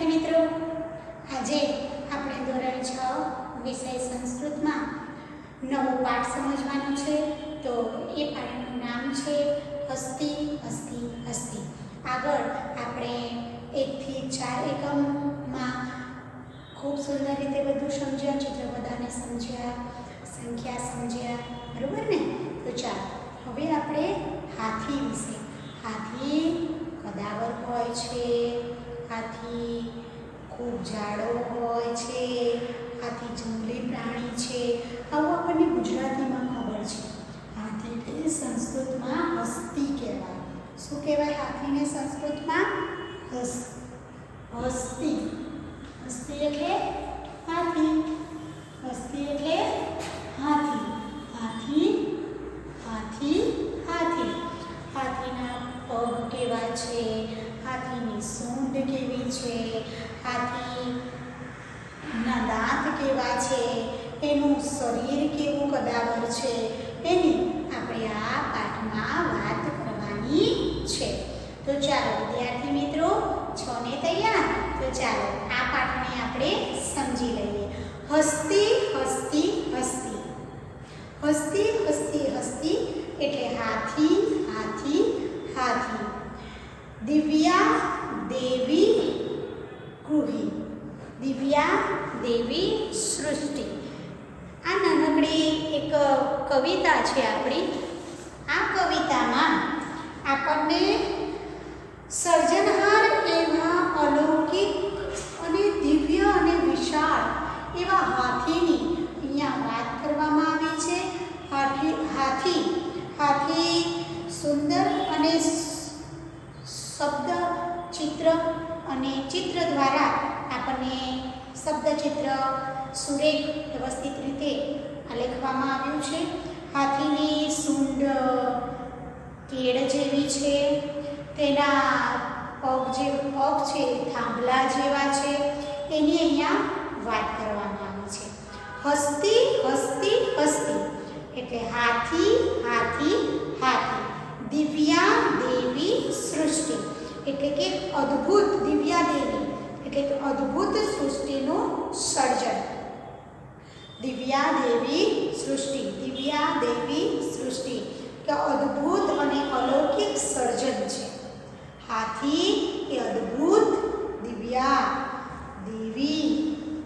વિદ્યાર્થી મિત્રો, આજે આપણે ધોરણ 6 વિષય સંસ્કૃતમાં નવો પાઠ સમજવાનો છે. તો એ પાઠનું નામ છે હસ્તી હસ્તી હસ્તી. આગળ આપણે 1 થી 4 એકમમાં ખૂબ સુંદર રીતે બધું સમજ્યા, ચિત્ર બધાને સમજ્યા, સંખ્યા સમજ્યા, બરોબર ને? તો ચાલો હવે આપણે હાથી વિશે. હાથી કદાવર હોય છે, હાથી ખૂબ જાડો હોય છે, હાથી જંગલી પ્રાણી છે, આવું આપણને ગુજરાતીમાં ખબર છે. હાથી એટલે સંસ્કૃતમાં હસ્તી કહેવાય. શું કહેવાય હાથીને સંસ્કૃતમાં? હસ્તી. હસ્તી એટલે હાથી. હસ્તી એટલે હાથી. હાથી હાથી હાથી. હાથીના પગ કેવા છે, હાથીની સૂંઢ કેવી છે, હાથીના દાંત કેવા છે, એનું શરીર કેવું કદાવર છે, એની આપણે આ પાઠમાં વાત કરવાની છે. તો ચાલો વિદ્યાર્થી મિત્રો, છો ને તૈયાર? તો ચાલો આ પાઠને આપણે સમજી લઈએ. હસ્તી હસ્તી હસ્તી. હસ્તી હસ્તી હસ્તી એટલે હાથી હાથી હાથી. દિવ્યા દેવી ગૃહી. દિવ્યા દેવી સૃષ્ટિ. આ નાનકડી એક કવિતા છે આપણી. આ કવિતામાં આપણને સર્જનહાર એવા અલૌકિક અને દિવ્ય અને વિશાળ એવા હાથીની અહીંયા વાત કરવામાં આવી છે. હાથી સુંદર અને શબ્દ ચિત્ર અને ચિત્ર દ્વારા આપણને શબ્દ ચિત્ર સુરેખ વ્યવસ્થિત રીતે લખવામાં આવ્યું છે. હાથીની સૂંઢ કેળ જેવી છે, તેના પગ છે થાંભલા જેવા છે, એની અહીંયા વાત કરવામાં આવી છે. હસ્તી હસ્તી હસ્તી એટલે હાથી હાથી હાથી. દિવ્યા દેવી સૃષ્ટિ એટલે કે અદ્ભુત. દિવ્યા દેવી એટલે કે અદ્ભુત સૃષ્ટિનું સર્જન. દિવ્યા દેવી સૃષ્ટિ. દિવ્યા દેવી સૃષ્ટિ કે અદ્ભુત અને અલૌકિક સર્જન છે. હાથી એ અદ્ભુત, દિવ્યા દેવી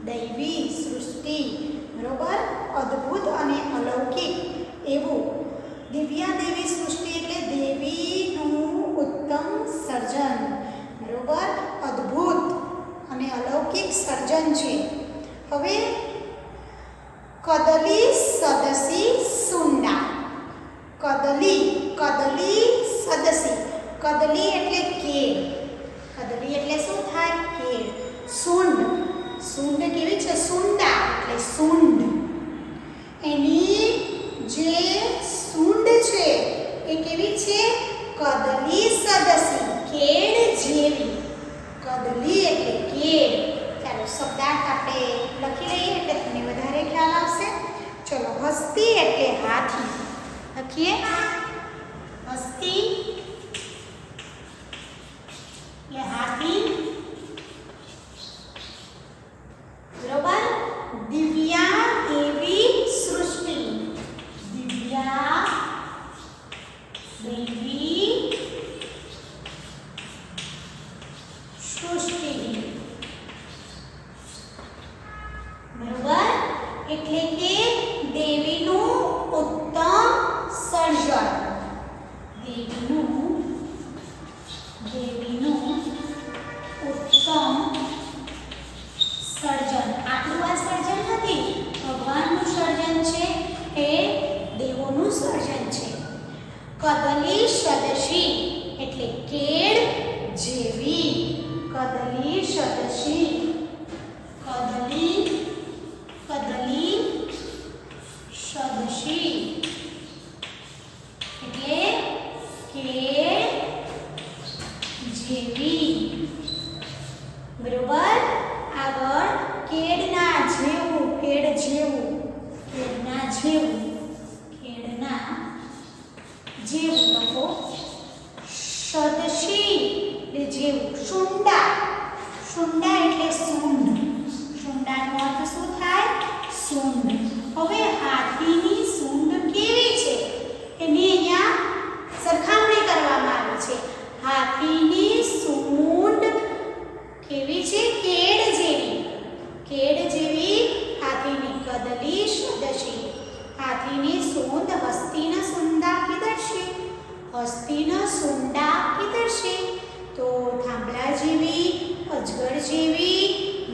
દૈવી સૃષ્ટિ, બરોબર, અદ્ભુત અને અલૌકિક એવું. દિવ્યા દેવી સૃષ્ટિ એટલે દેવીનું ઉત્તમ સર્જન, બરોબર, અદ્ભુત અને અલૌકિક સર્જન છે. હવે કદલી સદસી સુંડા. કદલી સદસી. કદલી એટલે કેળ. કદલી એટલે શું થાય? કેળ. સૂંઢ. સૂંઢ કેવી છે? સુંડા એટલે સૂંઢ. એની જે સૂંઢ છે એ કેવી છે? કદલી સદસી, કેળ જેવી. કદલી એટલે કેળ. ચાલો શબ્દાર્થ આપણે લખી લઈએ એટલે તમને વધારે ખ્યાલ આવશે. ચલો હસ્તી એટલે હાથી લખીએ. હસ્તી એટલે હાથી, બરોબર. દિવ્યા દેવી સૃષ્ટિ. દિવ્યા દેવી સૃષ્ટિ, બરોબર, એટલે કે દેવીનું ઉત્તમ સર્જન. દેવીનું ઉત્તમ સર્જન. આટલું આ સર્જન નથી, ભગવાનનું સર્જન છે, એ દેવોનું સર્જન છે. કદલી સદસી એટલે કેળ જેવી. કદલી સદસી. કદલી સદસી એટલે કેળ જેવી, બરોબર. આગળ કેળના જેવું. કેળ જેવું. કેળના જેવું. કેળના જેવું લખો. સદસી એટલે જેવું. સુંડા. શુંડા એટલે સૂંઢ. શુંડાનો અર્થ શું થાય? સૂંઢ. હવે હાથીની સૂંઢ કેવી છે એની અહીંયા સરખામણી કરવામાં આવી છે. હાથીની સૂંઢ કેવી છે? કેડ જેવી. કેડ જેવી હાથીની કદલી સદશી. હાથીની સૂંઢ હસ્તીના સુંડા કીધરશે. હસ્તીના સુંડા કીધરશે તો થાંભલા જેવી, અજગર જેવી,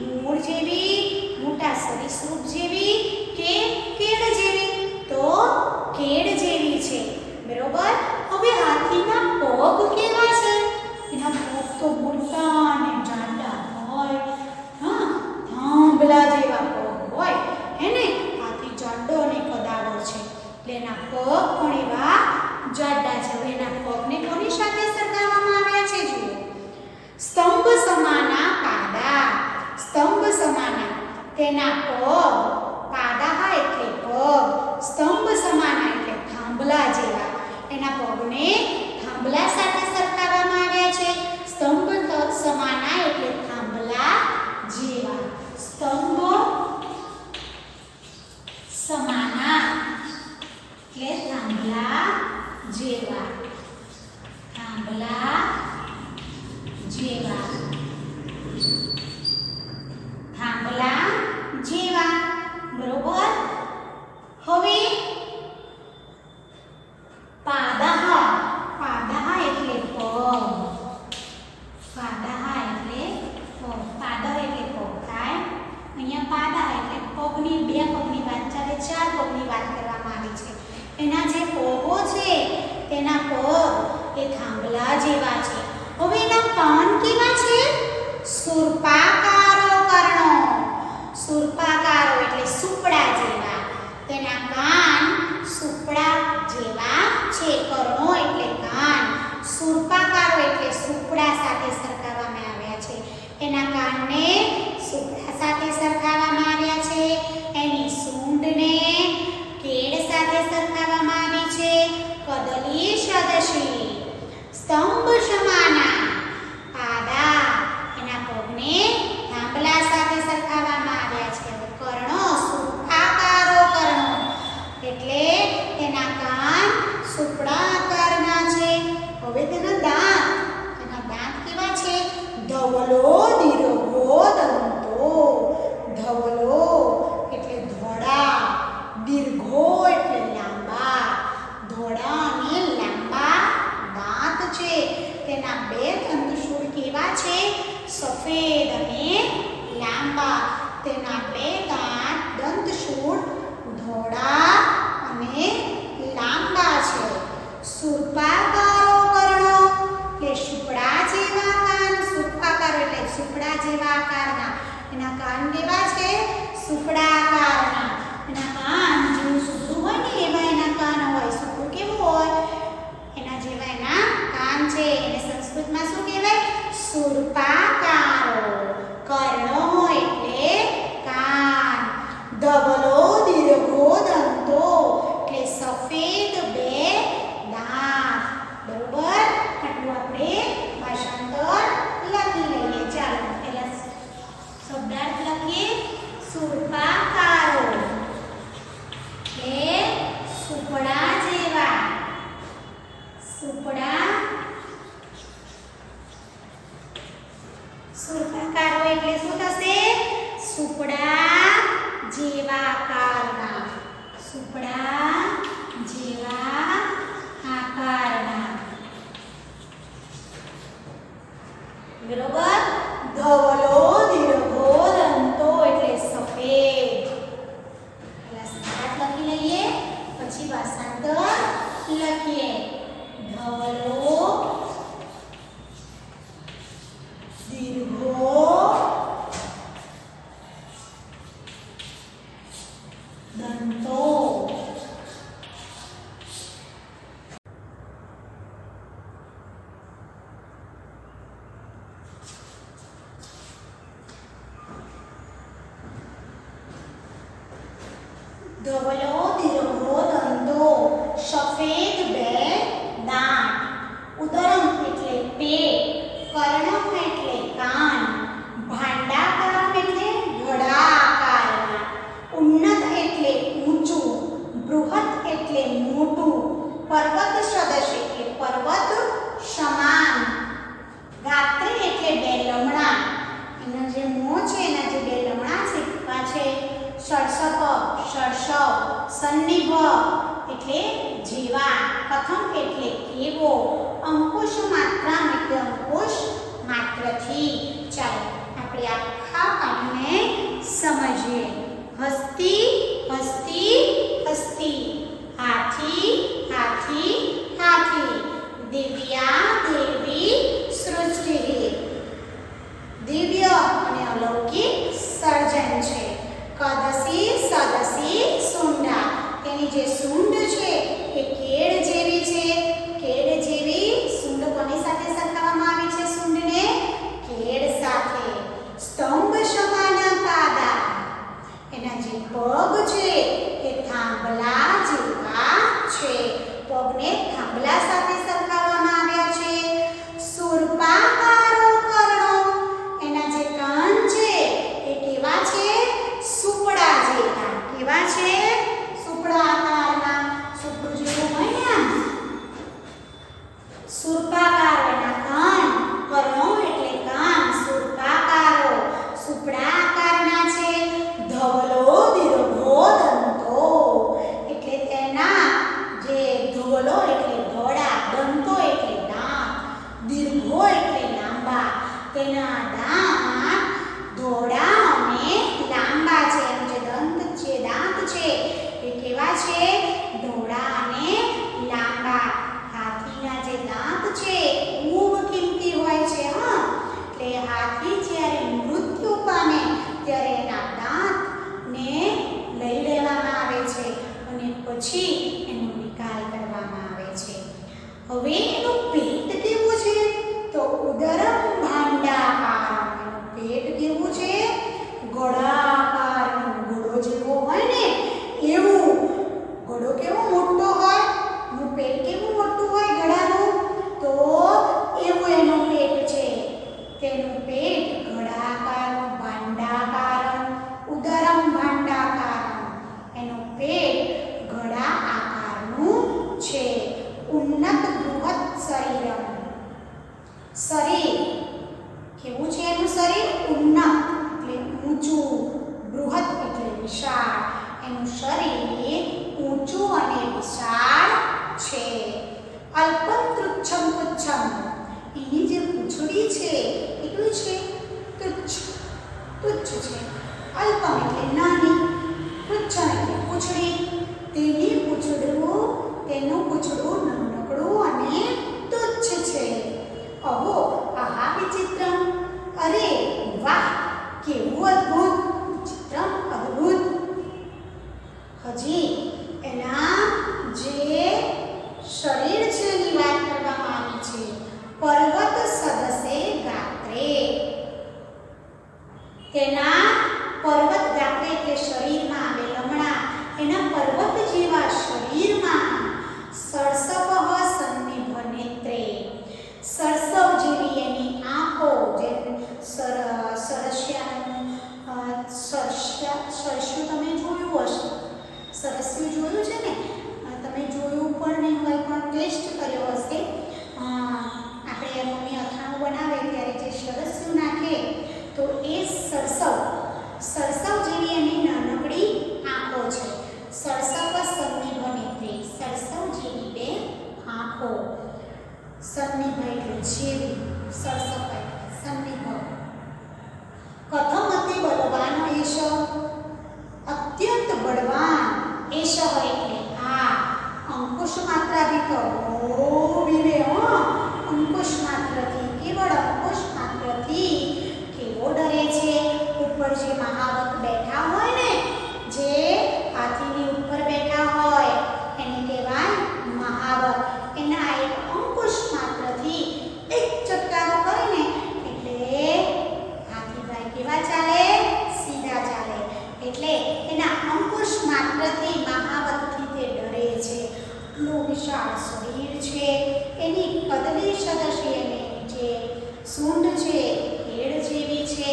મૂળ જેવી, મોટા સરીસૃપ જેવી કે કેડ જેવી? તો કેડ જેવી છે. બરોબર. હવે હાથીના પગ કેવા છે? એના પગ તો મોટા અને જાડા હોય. હા, થાંભલા જેવા પગ હોય હે ને. હાથી જાડો અને કદાવર છે એટલે એના પગ પણ એવા જાડા છે. હવે એના પગને કોની સાથે સરખાવવામાં આવ્યા છે? જુઓ, સ્તંભ સમાના પાદા. સ્તંભ સમાના તેના પગ. પાદા એટલે પગ, સ્તંભ સમાના એટલે થાંભલા જેવા. એના પગને થાંભલા સાથે સરખાવવામાં આવ્યા છે. સ્તંભ સમાના એટલે થાંભલા જેવા. સ્તંભ સમાના એટલે થાંભલા જેવા. થાંભલા જેવા. થાંભલા જેવા. બરોબર. હવે પાદા. પાદા એટલે પગ. પાદા એટલે પગ. પાદા એટલે પગ થાય. અહીંયા પાદા એટલે પગની, બે પગની વાત ચાલે, ચાર પગની વાત કરવામાં આવી છે. એના જે પગો છે તેના પગ એ થાંભલા જેવા છે. હવે એના કાન કેવા છે? સુર્પાકારો કર્ણો. સુર્પાકારો એટલે સુપડા જેવા. તેના કાન સુપડા જેવા છે. કર્ણો એટલે કાન. સુર્પાકારો એટલે સુપડા સાથે સરખાવવામાં આવ્યા છે. એના કાનને સુપડા સાથે સરખાવવામાં આવ્યા છે. એની સૂંઢને કેડ સાથે સરખાવવામાં આવી છે. કદલી સદશી. સ્તંભ સમાના પાદા. એના પગને થાંભલા સાથે સરખાવવામાં આવ્યા છે. કર્ણો સુર્પાકારો કર્ણો એટલે તેના કાન સુપડા આકારના છે. હવે તેના દાંત. તેના દાંત કેવા છે? ધવલો દીર્ઘો દંતો. ધવલો એટલે ધોળા, દીર્ઘો એટલે લાંબા. ધોળા અને લાંબા દાંત છે. તેના બે દંતશૂળ કેવા છે? સફેદ અને લાંબા. તેના બે દાંત દંતશૂળ ધોળા અને લાંબા છે. સુર્પાકારો કર્ણો એટલે સુપડા જેવા કાન. સુર્પાકારો એટલે સુપડા જેવા આકારના. એના કાન કેવા છે? સુપડા આકારના. એના કાન જેવું સુપડું હોય ને એવા એના કાન હોય. સુપડું કેવું હોય? એના જેવા એના કાન છે. એને સંસ્કૃતમાં શું કહેવાય? સુર્પાકારો. કર્ણો એટલે કાન. ધવલો દીર્ઘો દંતો એટલે સફેદ બે દાંત. બરોબર. આટલું આપણે ભાષાંતર લખી લઈએ. ચાલો પહેલા શબ્દાર્થ લખીએ. સુર્પાકારો એટલે સુપડા જેવા. સુપડા. સુર્પાકારો એટલે શું થશે? સુપડા જેવા આકારના. સુપડા જેવા આકારના. બરોબર. ધવલો દીર્ઘો દંતો એટલે સફેદ. પહેલા શબ્દાર્થ લખી લઈએ પછી ભાષાંતર લખીએ. ધવલો દીર્ઘો દંતો. ધવલો દીર્ઘો દંતો. સફેદ બે દાંત. ઉદરમ એટલે પેટ. કર્ણમ એટલે કાન. પર્વત સદૃશ એટલે પર્વત સમાન, ગાત્રે એટલે બે લમણા, એના જે મોં છે એના જે બે લમણા છે આ છે ષડ્ષપ, ષડ્ષવ, સન્નિભ એટલે જેવા, કથમ એટલે કેવો, અંકુશ માત્રા એટલે અંકુશ માત્રથી. ચાલો આપણે આખા પાઠને સમજીએ. હસ્તી હસ્તી હસ્તી, હાથી હાથી હાથી, દિવ્યા દેવી સૃષ્ટિ, દિવ્ય અને અલૌકિક સર્જન છે. કદસી સદસી સુંડા, તેની જે સૂંઢ છે એ કેળ જેવી છે. કેળ જેવી સૂંઢ કોની સાથે સરખાવવામાં આવી છે? સૂંઢને કેળ સાથે. સ્તંભ સમાન પાદા, એના જે પગ છે એ થાંભલા જેવા છે. પગને થાંભલા સાથે સરખાવવામાં આવ્યા છે. સુરપાકારો કર્ણો, એના જે કાન છે એ કેવા છે? સુપડા જેવા. કેવા છે? સુપડા આકારના. સુપડું જેવું હોય ને સુરપાકાર એના કાન, કર્ણો એટલે કાન, સુરપાકારો સુપડા આકારના છે. ધવલો દીર્ઘો દંતો, એટલે તેના જે ધવલો એટલે ધોળા, દંતો એટલે દાંત, દીર્ઘો એટલે લાંબા, તેના દાંત ધોળા અને લાંબા છે. એનું જે દંત છે, દાંત છે એ કેવા છે? ધોળા અને લાંબા. હાથીના જે દાંત છે ખૂબ કિંમતી હોય છે. હા, એટલે હાથી જ્યારે મૃત્યુ પામે ત્યારે એના દાંતને લઈ લેવામાં આવે છે અને પછી એનો નિકાલ કરવામાં આવે છે. હવે એનું પેટ કેવું છે? તો ઉદરમ ભાંડાકારમ, એનું પેટ કેવું છે? ગોળાકારનું. ઘોડો જેવો હોય ને એવું. ઘોડો કેવો મોટો હોય, એનું પેટ કેવું મોટું હોય ઘોડાનું, તો એવું એનું પેટ છે. તેનું પેટ ઘડાકારનું, ભાંડાકારમ, ઉદરમ ભાંડાકારમ, એનું પેટ ઘડા આકારનું છે. ઉન્નત બૃહત શરીરમ, શરીર કેવું છે એનું શરીર? ઉન્નત એટલે ઊંચું, બૃહત એટલે વિશાળ, એનું શરીર ઊંચું અને વિશાળ છે. અલ્પમ તૃચ્છમ પુચ્છમ, એની જે પૂંછડી છે એટલું છે તુચ્છ, તુચ્છ છે. અલ્પમ એટલે નાની, પુચ્છમ એટલે પૂંછડી, તેનું પૂંછડું નાનકડું અને તુચ્છ છે. અહો આહા વિચિત્રમ, અરે વાહ કેવું અદ્ભુત, વિચિત્રમ અદ્ભુત. હજી એના જે શરીર છે એની વાત કરવામાં આવી છે. પર્વત સદસે ગાત્રે, તેના પર્વત ગાત્રે એટલે શરીરમાં બે લમણા, એના પર્વત જેવા શરીરમાં. સળસપ સન્નિભ નેત્રે, સરસવ જેવી એની આંખો, જે સરસ્યાનું સરસ્યું તમે જોયું હશે, સરસ્યું જોયું છે ને? તમે જોયું પણ નહીં હોય પણ ટેસ્ટ કર્યો હશે. આપણે મમ્મી અથાણું બનાવે ત્યારે જે સરસ્યું નાખે તો એ સરસવ જેવી એની નાનકડી આંખો છે. સરસપ સન્નિભ નેત્રે, સરસવ જેવી બે આંખો. સન્નિભ એટલે જેવી, સરસપ સન્નિભ. કથમ અતિ બલવાન એશ, અત્યંત બળવાન. એશ એટલે આ. અંકુશ માત્રા ભી તો વિવે હો, અંકુશ માત્રથી, કેવળ અંકુશ માત્રથી કેવો ડરે છે. ઉપર જે મહાવત બેઠા હોય ને, જે હાથીની ઉપર બેઠા હોય એને કહેવાય મહાવત. એના એક અંકુશ માત્રથી એક ચટકારો કરીને એટલે હાથીભાઈ કેવા ચાલે? સીધા ચાલે. એટલે એના અંકુશ માત્રથી મહાવતથી તે ડરે છે. એટલું વિશાળ શરીર છે, એની કદલી સદૃશ એની જે સૂંઢ છે કેળ જેવી છે.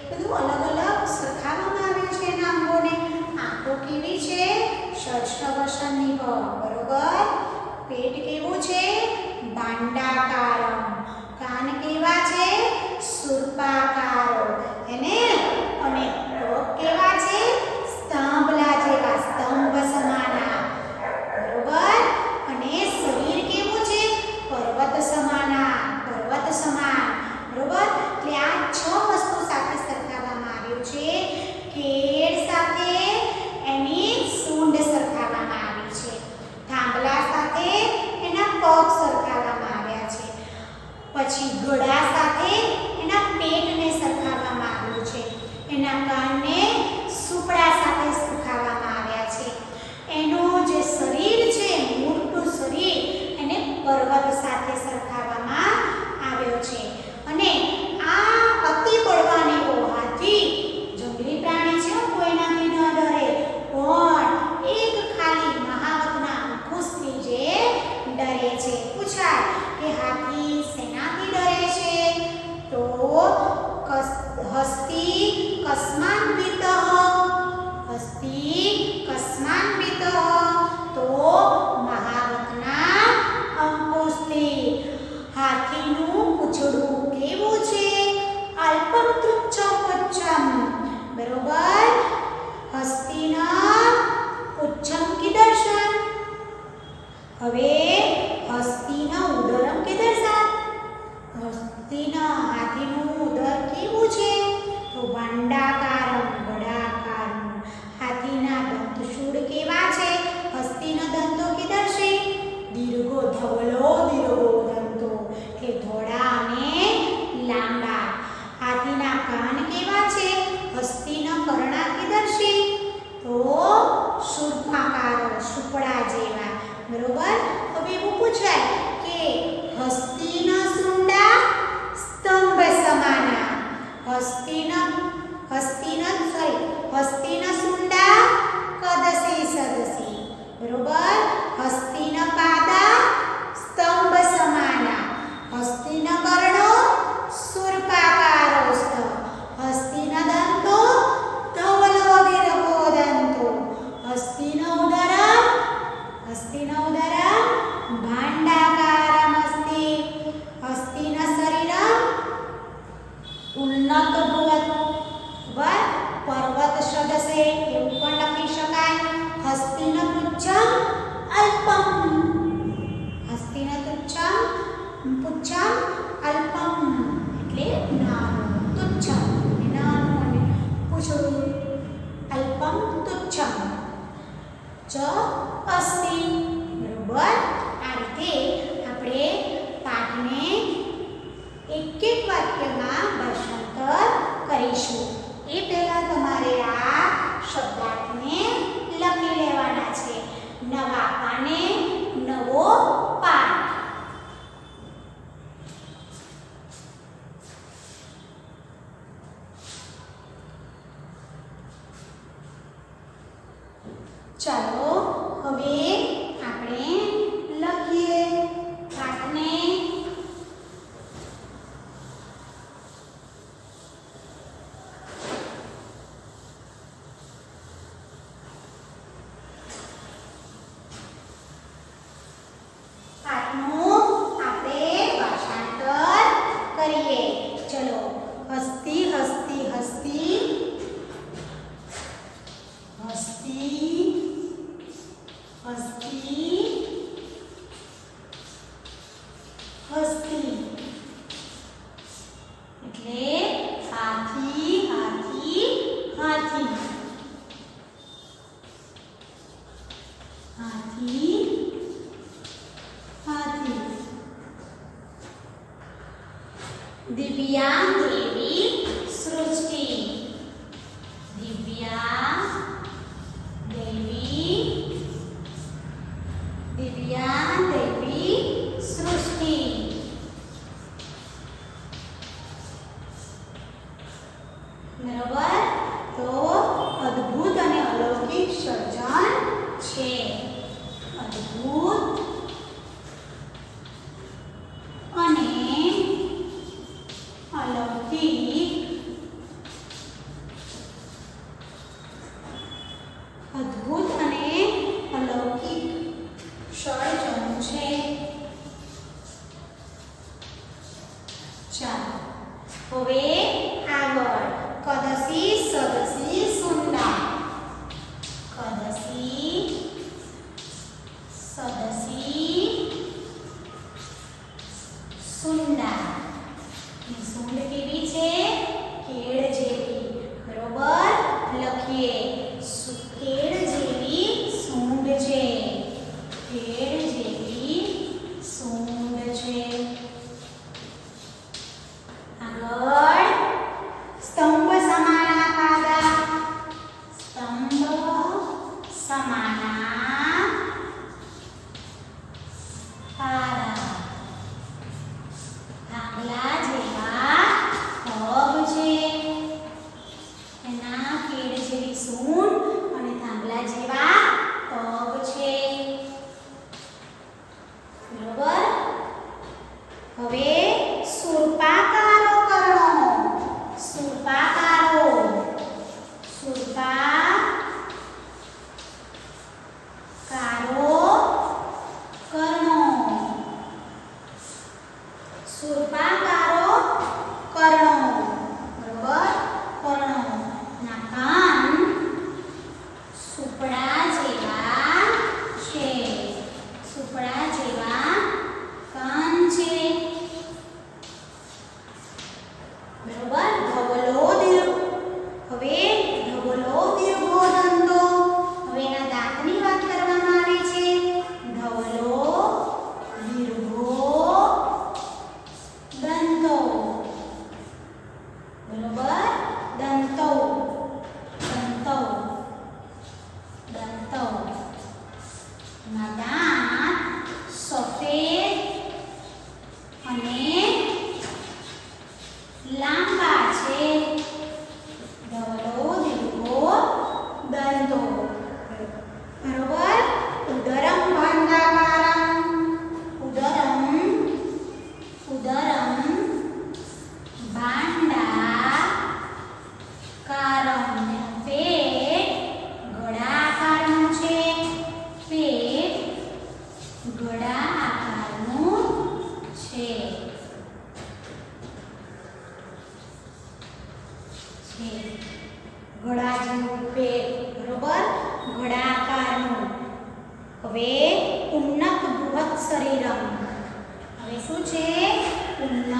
બધું અલગ અલગ સરખાવવામાં આવ્યું છે એના અંગોને. આંખો કેવી છે? સળસપ સન્નિભ, બરોબર. પેટ સૂર્પાકારો એને અને પગ કેવા છે સ્તંભલા જેવા સ્તંભ સમાના બરોબર અને શરીર કેવું છે પર્વત સમાના પર્વત સમાન બરોબર એટલે આ 6 વસ્તુ સાથે સરખાવવામાં આવ્યું છે કેડ સાથે એની સૂંઢ સરખાવવામાં આવી છે થાંભલા સાથે એના પગ સરખાવવામાં આવ્યા છે પછી ઘોડા સાથે એના પેટને સરખાવવામાં આવ્યું છે એના કાનને સુપડા સાથે સરખાવવામાં આવ્યા છે એનું જે શરીર છે મોટું શરીર એને પર્વત સાથે સરખાવવામાં આવ્યો છે અને આ અતિ બળવાન એવો હાથી જંગલી પ્રાણી છે કોઈનાથી ન ડરે પણ એક ખાલી મહાવતના અંકુશથી જે ડરે છે પૂછાય કે હાથી શેનાથી ડરે છે તો હસ્તી કસ્માન્વિતઃ હસ્તી કસ્માન્વિતઃ તો મહાવતના અંકુશથી હાથીનું પૂંછડું કેવું છે અલ્પમ તુચ્છમ પુચ્છમ બરોબર હસ્તીના પુચ્છમ કીદર્શન હવે હસ્તીના ઉદરમ કીદર્શન હસ્તીના હાથીનું ઉદર કેવું છે તો ભાંડાકારમ ગોળાકારમ હાથીના દંતશૂળ કેવા છે હસ્તીના દંતો કીદર્શે દીર્ઘો ધવલો દીર્ઘો દંતો કે ધોળા અને લાંબા હાથીના કાન કેવા છે હસ્તીના કર્ણા કીદર્શે તો શૂર્પાકારો સુપડા જેવા બરોબર હવે એવું પૂછાય કે હસ્તીના સુંડા સ્તંભ સમાના હસ્તીના સુંડા કદસી સદસી બરોબર હસ્તીના પાદા સ્તંભ સમાના હસ્તીના કર્ણો શૂર્પાકારો હસ્તીના દંતો ધવલો દીર્ઘો દંતો હસ્તીના ઉદરમ ભાંડાકારમ અસ્તિ હસ્તીના શરીરમ ઉન્નત ભુવન પર્વત સદસે એવું પણ લખી શકાય હસ્તીના પુચ્છમ અલ્પમ પુચ્છમ અલ્પમ એટલે નાનું તુચ્છમ નાનું અને પૂછડું અલ્પમ તુચ્છમ ચ અસ્તિ બરોબર આ રીતે આપણે પાઠને એક વાક્યમાં ભાષાંતર કરીશું એ પહેલા તમારે આ શબ્દાર્થને લખી લેવાના છે નવા પાને નવો પાઠ ચાલો હવે આપણે લખીએ પાઠને दिव्या देवी सृष्टि दिव्या देवी सृष्टि बराबर तो अद्भुत અને અલૌકિક સર્જન છે અદ્ભુત અને અલૌકિક અદ્ભુત અને અલૌકિક સર્જન છે ચાલો હવે પાંદડા. ની સૂંઢ કેવી છે? કેળ જેવી. બરોબર લખીએ. કેળ જેવી સૂંઢ છે. કેળ જેવી સૂંઢ છે. આગળ સ્તંભ સમાના પાદા. સ્તંભ સમાના પાદા. થાંભલા જેવા પગ છે. એના કેળ જેવી સૂંઢ અને થાંભલા જેવા પગ છે. બરોબર. હવે સુરપાકારો કર્ણો. સુરપાકારો. સુરપાકારો કર્ણો. સુરપાકારો કર્ણો. બરોબર. કર્ણો ના કાન સુપડા જેવા છે. સુપડા જેવા કાન છે. બરોબર. ધવલો દીર્ઘ. હવે ધવલો દીર્ઘો દંતો. હવે એના દાંતની વાત કરવામાં આવી છે. ધવલો દીર્ઘો દંતો. બરોબર. દંતો. દંતો. દંતો. એના દાંત સફેદ અને લાંબા છે. ધવલો દીર્ઘો દંતો. બરોબર. ઉદરમ ભાંડાકારમ. ઉદરમ. ઉદરમ ભાંડાકારમ. પેટ ગળા આકારનું છે. પેટ ગળા આકારનું છે. ગળા જેવું પેટ. બરોબર. ગળા આકારનું. હવે ઉન્નત બૃહત શરીરમ. હવે શું છે? ઉન્નત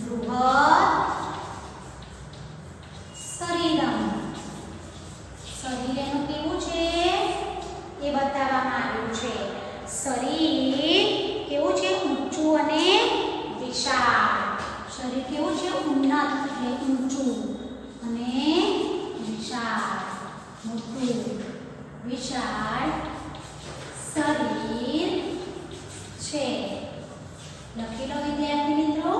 બૃહત શરીરમ. શરીર એનું કેવું છે એ બતાવવામાં આવ્યું છે. શરીર કેવું છે? ઊંચું અને વિશાળ. શરીર કેવું છે? ઉન્નત એટલે ઊંચું અને વિશાળ. મોટું વિશાળ શરીર છે. લખી લો વિદ્યાર્થી મિત્રો.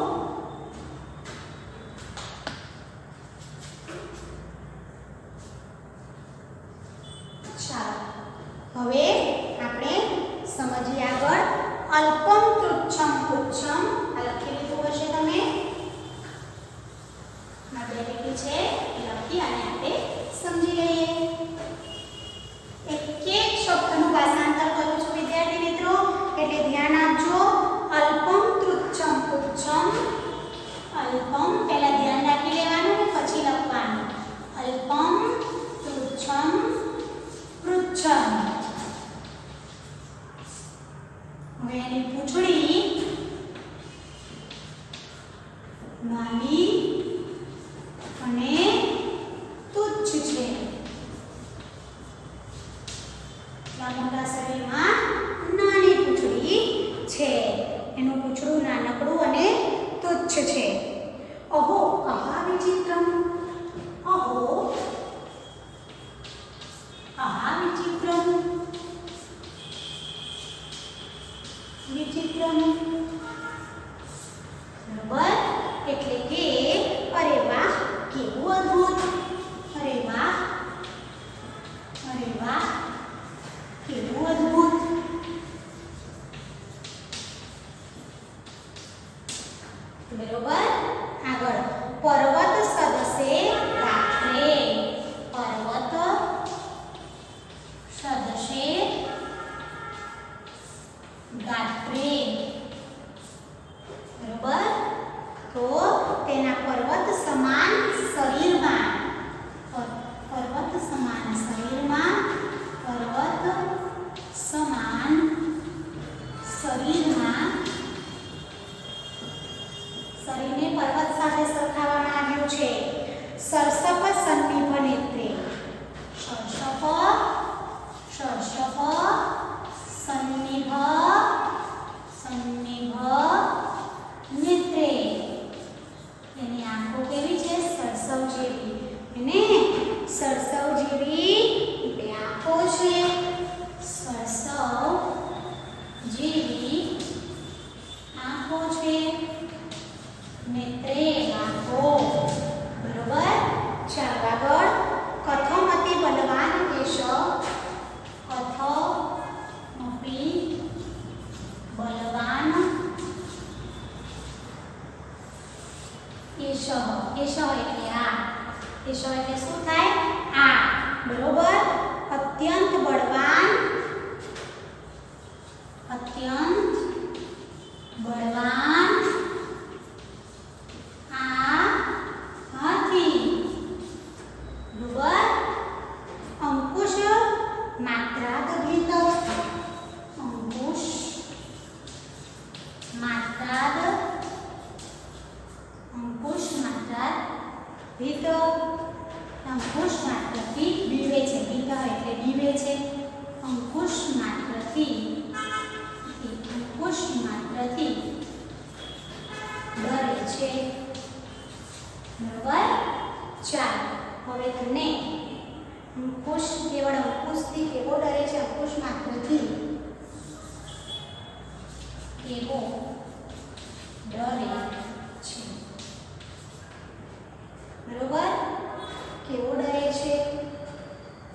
ચાલો હવે આપણે સમજીએ આગળ. અલ્પમ તુચ્છમ પુચ્છમ. આ લખી લીધું હશે તમે. આપણે લીધું છે લખી અને આપણે સમજી લઈએ. એક એક શબ્દનું ભાષાંતર કરું છું વિદ્યાર્થી મિત્રો, એટલે ધ્યાન આપજો. અલ્પમ તુચ્છમ પુચ્છમ. અલ્પમ પહેલા ધ્યાન રાખી લેવાનું ને પછી લખવાનું. અલ્પમ તુચ્છમ પૃચ્છમ. હવે એની પૂંછડી નાની અને તુચ્છ છે. મોટા શરીરમાં નાની પૂંછડી છે. એનું પૂંછડું નાનકડું અને તુચ્છ છે. અહો આહા વિચિત્રમ. અહો આહા વિચિત્રમ. વિચિત્રમ. બરાબર. એટલે કે અરે વાહ કેવું અદ્ભુત. અરે વાહ. અરે વાહ કેવું અદ્ભુત. બરોબર. આગળ પર્વત સદસે ગાત્રે. પર્વત સદસે ગાત્રે. બરોબર. તો તેના પર્વત સમાન શરીરમાં. પર્વત સમાન શરીરમાં. પર્વત સમાન શરીરમાં કેશવ એટલે આ. કેશવ એટલે શું થાય? આ. બરોબર. અત્યંત બળવાન, અત્યંત બળવાન આ હાથી. બરોબર. અંકુશ માત્રાદભિત, અંકુશ માત્રાદભિત, અંકુશ માત્રથી બીવે છે. ભીત એટલે બીવે છે. અંકુશ માત્રથી ડરે છે. બરોબર. ચાલો હવે તમને અંકુશ કેવળ અંકુશથી કેવો ડરે છે? અંકુશ માત્રથી કેવો ડરે છે? બરોબર. કેવો ડરે છે?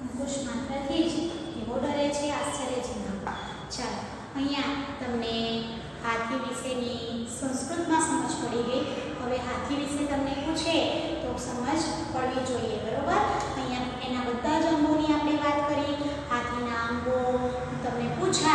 અંકુશ માત્રથી જ કેવો ડરે છે? આશ્ચર્યજનક. ચાલો અહીંયા તમને હાથી વિશેની સંસ્કૃતમાં સમજ પડી ગઈ. હવે હાથી વિશે તમને પૂછે તો સમજ પડવી જોઈએ. બરોબર. અહીંયા એના બધા જ અંગોની આપણે વાત કરી. હાથીના અંગો તમને પૂછાય